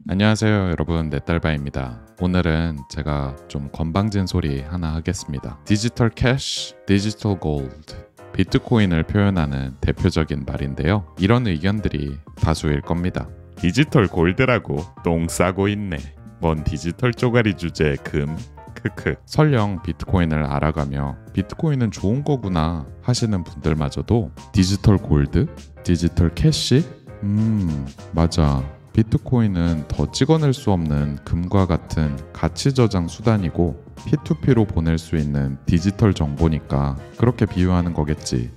안녕하세요 여러분, 넷달바입니다. 오늘은 제가 좀 건방진 소리 하나 하겠습니다. 디지털 캐시, 디지털 골드, 비트코인을 표현하는 대표적인 말인데요. 이런 의견들이 다수일 겁니다. 디지털 골드라고 똥 싸고 있네. 뭔 디지털 쪼가리 주제 금. 크크. 설령 비트코인을 알아가며 비트코인은 좋은 거구나 하시는 분들마저도 디지털 골드? 디지털 캐시? 맞아. 비트코인은 더 찍어낼 수 없는 금과 같은 가치 저장 수단이고 P2P로 보낼 수 있는 디지털 정보니까 그렇게 비유하는 거겠지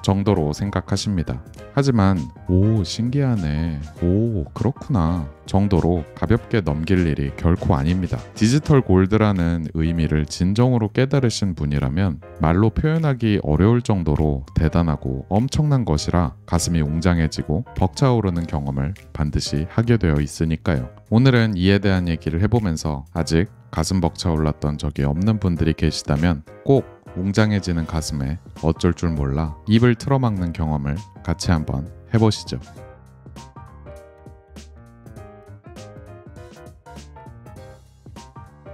정도로 생각하십니다. 하지만 오 신기하네, 오 그렇구나 정도로 가볍게 넘길 일이 결코 아닙니다. 디지털 골드라는 의미를 진정으로 깨달으신 분이라면 말로 표현하기 어려울 정도로 대단하고 엄청난 것이라 가슴이 웅장해지고 벅차오르는 경험을 반드시 하게 되어 있으니까요. 오늘은 이에 대한 얘기를 해보면서 아직 가슴 벅차올랐던 적이 없는 분들이 계시다면 꼭 웅장해지는 가슴에 어쩔 줄 몰라 입을 틀어막는 경험을 같이 한번 해보시죠.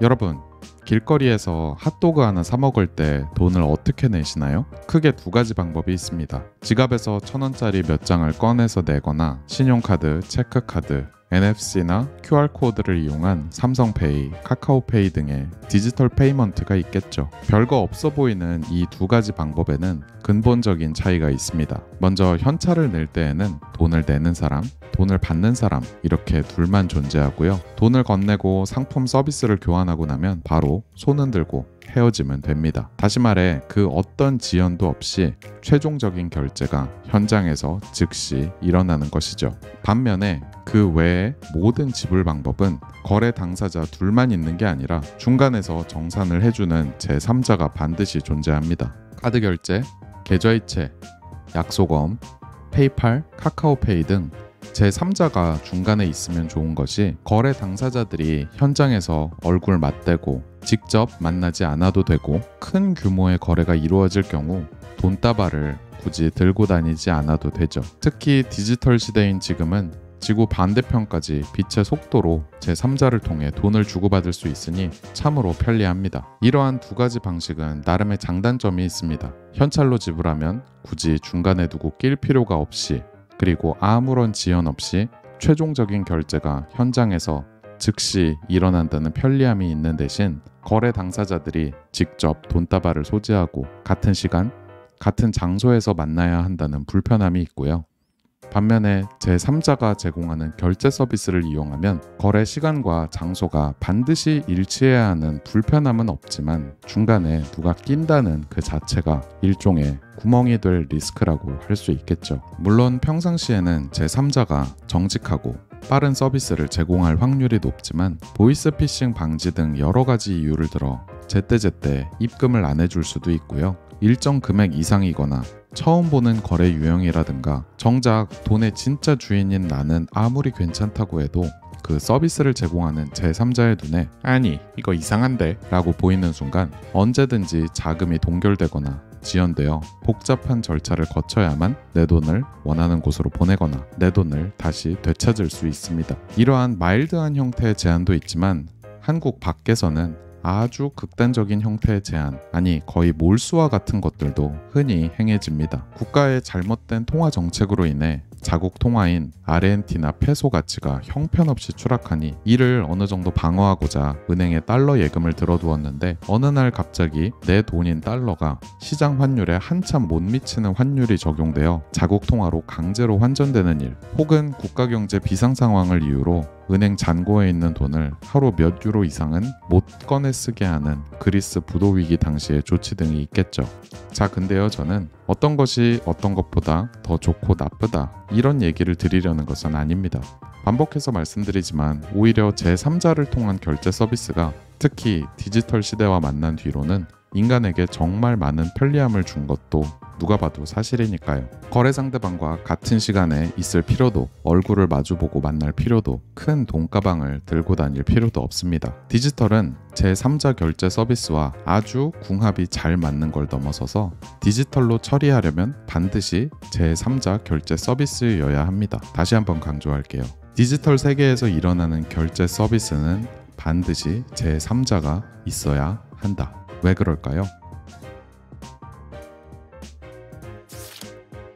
여러분, 길거리에서 핫도그 하나 사 먹을 때 돈을 어떻게 내시나요? 크게 두 가지 방법이 있습니다. 지갑에서 1,000원짜리 몇 장을 꺼내서 내거나 신용카드, 체크카드, NFC나 QR코드를 이용한 삼성페이, 카카오페이 등의 디지털 페이먼트가 있겠죠. 별거 없어 보이는 이 두 가지 방법에는 근본적인 차이가 있습니다. 먼저 현찰을 낼 때에는 돈을 내는 사람, 돈을 받는 사람 이렇게 둘만 존재하고요. 돈을 건네고 상품 서비스를 교환하고 나면 바로 손은 들고 헤어지면 됩니다. 다시 말해 그 어떤 지연도 없이 최종적인 결제가 현장에서 즉시 일어나는 것이죠. 반면에 그 외의 모든 지불 방법은 거래 당사자 둘만 있는 게 아니라 중간에서 정산을 해주는 제3자가 반드시 존재합니다. 카드 결제, 계좌이체, 약속어음, 페이팔, 카카오페이 등 제3자가 중간에 있으면 좋은 것이 거래 당사자들이 현장에서 얼굴 맞대고 직접 만나지 않아도 되고 큰 규모의 거래가 이루어질 경우 돈다발을 굳이 들고 다니지 않아도 되죠. 특히 디지털 시대인 지금은 지구 반대편까지 빛의 속도로 제3자를 통해 돈을 주고받을 수 있으니 참으로 편리합니다. 이러한 두 가지 방식은 나름의 장단점이 있습니다. 현찰로 지불하면 굳이 중간에 두고 낄 필요가 없이 그리고 아무런 지연 없이 최종적인 결제가 현장에서 즉시 일어난다는 편리함이 있는 대신 거래 당사자들이 직접 돈다발을 소지하고 같은 시간, 같은 장소에서 만나야 한다는 불편함이 있고요. 반면에 제3자가 제공하는 결제 서비스를 이용하면 거래 시간과 장소가 반드시 일치해야 하는 불편함은 없지만 중간에 누가 낀다는 그 자체가 일종의 구멍이 될 리스크라고 할 수 있겠죠. 물론 평상시에는 제3자가 정직하고 빠른 서비스를 제공할 확률이 높지만 보이스피싱 방지 등 여러 가지 이유를 들어 제때제때 입금을 안 해줄 수도 있고요. 일정 금액 이상이거나 처음 보는 거래 유형이라든가 정작 돈의 진짜 주인인 나는 아무리 괜찮다고 해도 그 서비스를 제공하는 제3자의 눈에 아니 이거 이상한데 라고 보이는 순간 언제든지 자금이 동결되거나 지연되어 복잡한 절차를 거쳐야만 내 돈을 원하는 곳으로 보내거나 내 돈을 다시 되찾을 수 있습니다. 이러한 마일드한 형태의 제한도 있지만 한국 밖에서는 아주 극단적인 형태의 제한, 아니 거의 몰수와 같은 것들도 흔히 행해집니다. 국가의 잘못된 통화 정책으로 인해 자국 통화인 아르헨티나 페소 가치가 형편없이 추락하니 이를 어느 정도 방어하고자 은행에 달러 예금을 들어두었는데 어느 날 갑자기 내 돈인 달러가 시장 환율에 한참 못 미치는 환율이 적용되어 자국 통화로 강제로 환전되는 일, 혹은 국가 경제 비상 상황을 이유로 은행 잔고에 있는 돈을 하루 몇 유로 이상은 못 꺼내 쓰게 하는 그리스 부도 위기 당시의 조치 등이 있겠죠. 자, 근데요, 저는 어떤 것이 어떤 것보다 더 좋고 나쁘다 이런 얘기를 드리려는 것은 아닙니다. 반복해서 말씀드리지만 오히려 제3자를 통한 결제 서비스가 특히 디지털 시대와 만난 뒤로는 인간에게 정말 많은 편리함을 준 것도 누가 봐도 사실이니까요. 거래 상대방과 같은 시간에 있을 필요도, 얼굴을 마주보고 만날 필요도, 큰 돈가방을 들고 다닐 필요도 없습니다. 디지털은 제3자 결제 서비스와 아주 궁합이 잘 맞는 걸 넘어서서 디지털로 처리하려면 반드시 제3자 결제 서비스여야 합니다. 다시 한번 강조할게요. 디지털 세계에서 일어나는 결제 서비스는 반드시 제3자가 있어야 한다. 왜 그럴까요?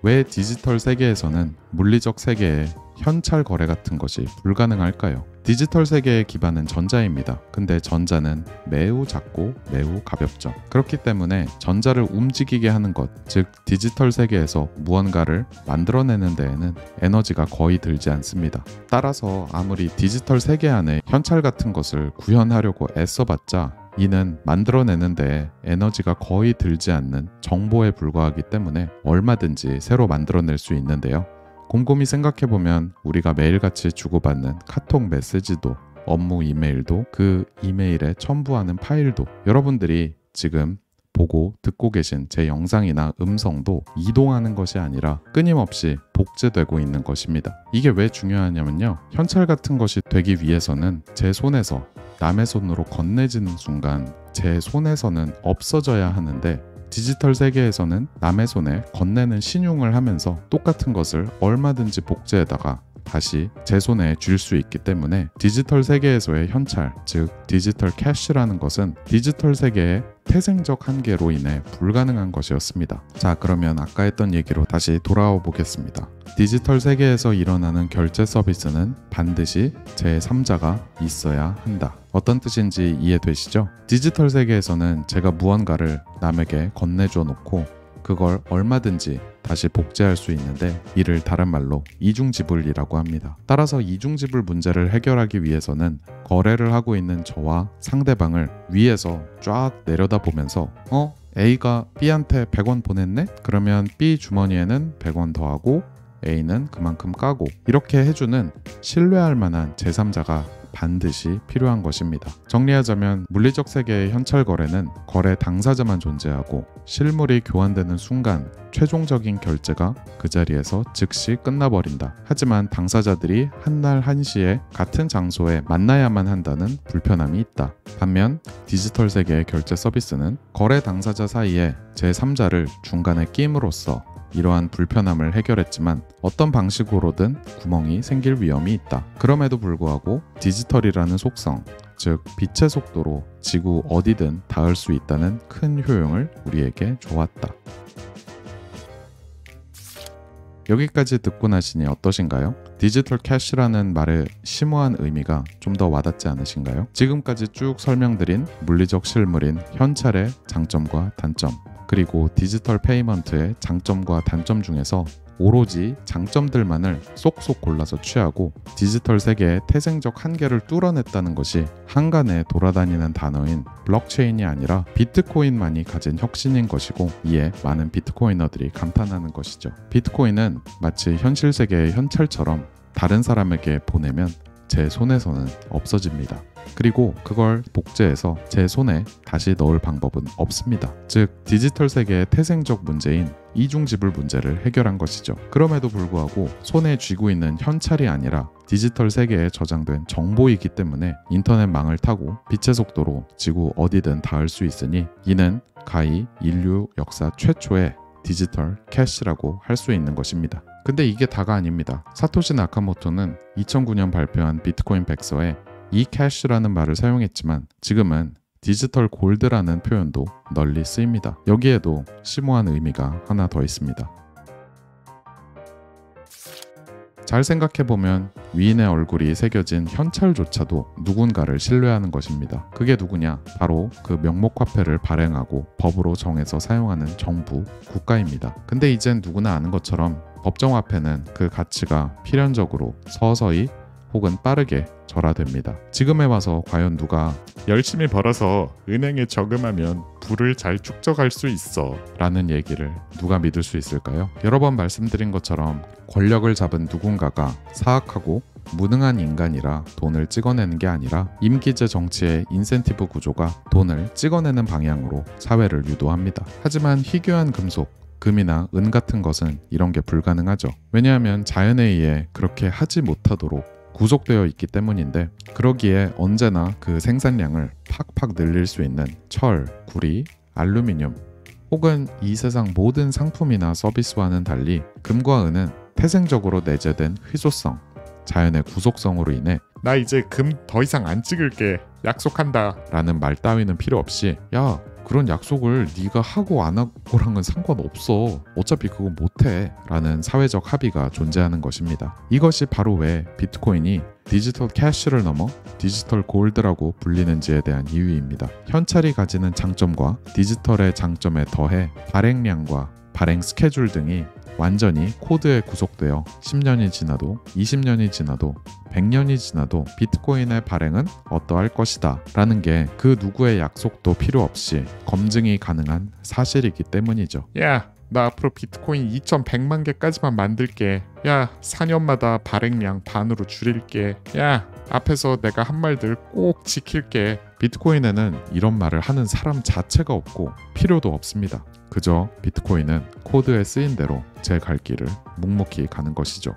왜 디지털 세계에서는 물리적 세계의 현찰 거래 같은 것이 불가능할까요? 디지털 세계의 기반은 전자입니다. 근데 전자는 매우 작고 매우 가볍죠. 그렇기 때문에 전자를 움직이게 하는 것, 즉 디지털 세계에서 무언가를 만들어내는 데에는 에너지가 거의 들지 않습니다. 따라서 아무리 디지털 세계 안에 현찰 같은 것을 구현하려고 애써봤자 이는 만들어내는 데 에너지가 거의 들지 않는 정보에 불과하기 때문에 얼마든지 새로 만들어낼 수 있는데요. 곰곰이 생각해보면 우리가 매일같이 주고받는 카톡 메시지도, 업무 이메일도, 그 이메일에 첨부하는 파일도, 여러분들이 지금 보고 듣고 계신 제 영상이나 음성도 이동하는 것이 아니라 끊임없이 복제되고 있는 것입니다. 이게 왜 중요하냐면요, 현찰 같은 것이 되기 위해서는 제 손에서 남의 손으로 건네지는 순간 제 손에서는 없어져야 하는데, 디지털 세계에서는 남의 손에 건네는 신용을 하면서 똑같은 것을 얼마든지 복제에다가 다시 제 손에 쥘 수 있기 때문에 디지털 세계에서의 현찰, 즉 디지털 캐시라는 것은 디지털 세계의 태생적 한계로 인해 불가능한 것이었습니다. 자, 그러면 아까 했던 얘기로 다시 돌아와 보겠습니다. 디지털 세계에서 일어나는 결제 서비스는 반드시 제3자가 있어야 한다. 어떤 뜻인지 이해되시죠? 디지털 세계에서는 제가 무언가를 남에게 건네줘 놓고 그걸 얼마든지 다시 복제할 수 있는데, 이를 다른 말로 이중지불이라고 합니다. 따라서 이중지불 문제를 해결하기 위해서는 거래를 하고 있는 저와 상대방을 위에서 쫙 내려다보면서 A가 B한테 100원 보냈네? 그러면 B 주머니에는 100원 더하고 A는 그만큼 까고, 이렇게 해주는 신뢰할 만한 제3자가 반드시 필요한 것입니다. 정리하자면 물리적 세계의 현찰 거래는 거래 당사자만 존재하고 실물이 교환되는 순간 최종적인 결제가 그 자리에서 즉시 끝나버린다. 하지만 당사자들이 한날 한시에 같은 장소에 만나야만 한다는 불편함이 있다. 반면 디지털 세계의 결제 서비스는 거래 당사자 사이에 제3자를 중간에 끼임으로써 이러한 불편함을 해결했지만 어떤 방식으로든 구멍이 생길 위험이 있다. 그럼에도 불구하고 디지털이라는 속성, 즉 빛의 속도로 지구 어디든 닿을 수 있다는 큰 효용을 우리에게 줘왔다. 여기까지 듣고 나시니 어떠신가요? 디지털 캐시라는 말의 심오한 의미가 좀 더 와닿지 않으신가요? 지금까지 쭉 설명드린 물리적 실물인 현찰의 장점과 단점, 그리고 디지털 페이먼트의 장점과 단점 중에서 오로지 장점들만을 쏙쏙 골라서 취하고 디지털 세계의 태생적 한계를 뚫어냈다는 것이 한간에 돌아다니는 단어인 블록체인이 아니라 비트코인만이 가진 혁신인 것이고, 이에 많은 비트코이너들이 감탄하는 것이죠. 비트코인은 마치 현실 세계의 현찰처럼 다른 사람에게 보내면 제 손에서는 없어집니다. 그리고 그걸 복제해서 제 손에 다시 넣을 방법은 없습니다. 즉 디지털 세계의 태생적 문제인 이중지불 문제를 해결한 것이죠. 그럼에도 불구하고 손에 쥐고 있는 현찰이 아니라 디지털 세계에 저장된 정보이기 때문에 인터넷망을 타고 빛의 속도로 지구 어디든 닿을 수 있으니 이는 가히 인류 역사 최초의 디지털 캐시라고 할 수 있는 것입니다. 근데 이게 다가 아닙니다. 사토시 나카모토는 2009년 발표한 비트코인 백서에 이 캐시라는 말을 사용했지만 지금은 디지털 골드라는 표현도 널리 쓰입니다. 여기에도 심오한 의미가 하나 더 있습니다. 잘 생각해보면 위인의 얼굴이 새겨진 현찰조차도 누군가를 신뢰하는 것입니다. 그게 누구냐? 바로 그 명목화폐를 발행하고 법으로 정해서 사용하는 정부, 국가입니다. 근데 이젠 누구나 아는 것처럼 법정화폐는 그 가치가 필연적으로 서서히 혹은 빠르게 절하됩니다. 지금에 와서 과연 누가 열심히 벌어서 은행에 저금하면 부를 잘 축적할 수 있어 라는 얘기를 누가 믿을 수 있을까요? 여러 번 말씀드린 것처럼 권력을 잡은 누군가가 사악하고 무능한 인간이라 돈을 찍어내는 게 아니라 임기제 정치의 인센티브 구조가 돈을 찍어내는 방향으로 사회를 유도합니다. 하지만 희귀한 금속, 금이나 은 같은 것은 이런 게 불가능하죠. 왜냐하면 자연에 의해 그렇게 하지 못하도록 구속되어 있기 때문인데, 그러기에 언제나 그 생산량을 팍팍 늘릴 수 있는 철, 구리, 알루미늄 혹은 이 세상 모든 상품이나 서비스와는 달리 금과 은은 태생적으로 내재된 희소성, 자연의 구속성으로 인해 나 이제 금 더 이상 안 찍을게. 약속한다. 라는 말 따위는 필요 없이 야 그런 약속을 네가 하고 안 하고랑은 상관없어. 어차피 그거 못해. 라는 사회적 합의가 존재하는 것입니다. 이것이 바로 왜 비트코인이 디지털 캐시를 넘어 디지털 골드라고 불리는지에 대한 이유입니다. 현찰이 가지는 장점과 디지털의 장점에 더해 발행량과 발행 스케줄 등이 완전히 코드에 구속되어 10년이 지나도 20년이 지나도 100년이 지나도 비트코인의 발행은 어떠할 것이다 라는 게 그 누구의 약속도 필요 없이 검증이 가능한 사실이기 때문이죠. 야, 나 앞으로 비트코인 2,100만 개까지만 만들게. 야, 4년마다 발행량 반으로 줄일게. 야, 앞에서 내가 한 말들 꼭 지킬게. 비트코인에는 이런 말을 하는 사람 자체가 없고 필요도 없습니다. 그저 비트코인은 코드에 쓰인 대로 제 갈 길을 묵묵히 가는 것이죠.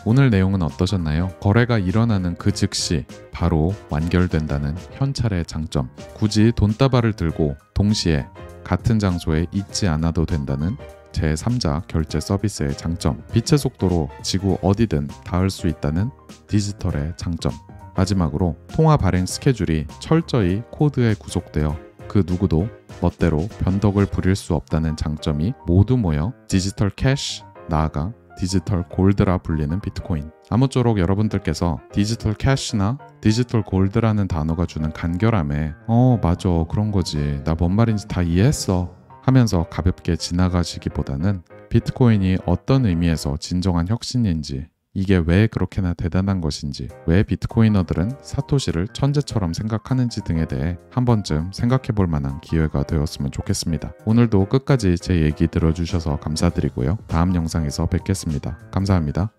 오늘 내용은 어떠셨나요? 거래가 일어나는 그 즉시 바로 완결된다는 현찰의 장점, 굳이 돈다발을 들고 동시에 같은 장소에 있지 않아도 된다는 제3자 결제 서비스의 장점, 빛의 속도로 지구 어디든 닿을 수 있다는 디지털의 장점, 마지막으로 통화 발행 스케줄이 철저히 코드에 구속되어 그 누구도 멋대로 변덕을 부릴 수 없다는 장점이 모두 모여 디지털 캐시, 나아가 디지털 골드라 불리는 비트코인. 아무쪼록 여러분들께서 디지털 캐시나 디지털 골드라는 단어가 주는 간결함에 맞아 그런 거지 나 뭔 말인지 다 이해했어 하면서 가볍게 지나가시기보다는 비트코인이 어떤 의미에서 진정한 혁신인지, 이게 왜 그렇게나 대단한 것인지, 왜 비트코이너들은 사토시를 천재처럼 생각하는지 등에 대해 한 번쯤 생각해 볼 만한 기회가 되었으면 좋겠습니다. 오늘도 끝까지 제 얘기 들어주셔서 감사드리고요. 다음 영상에서 뵙겠습니다. 감사합니다.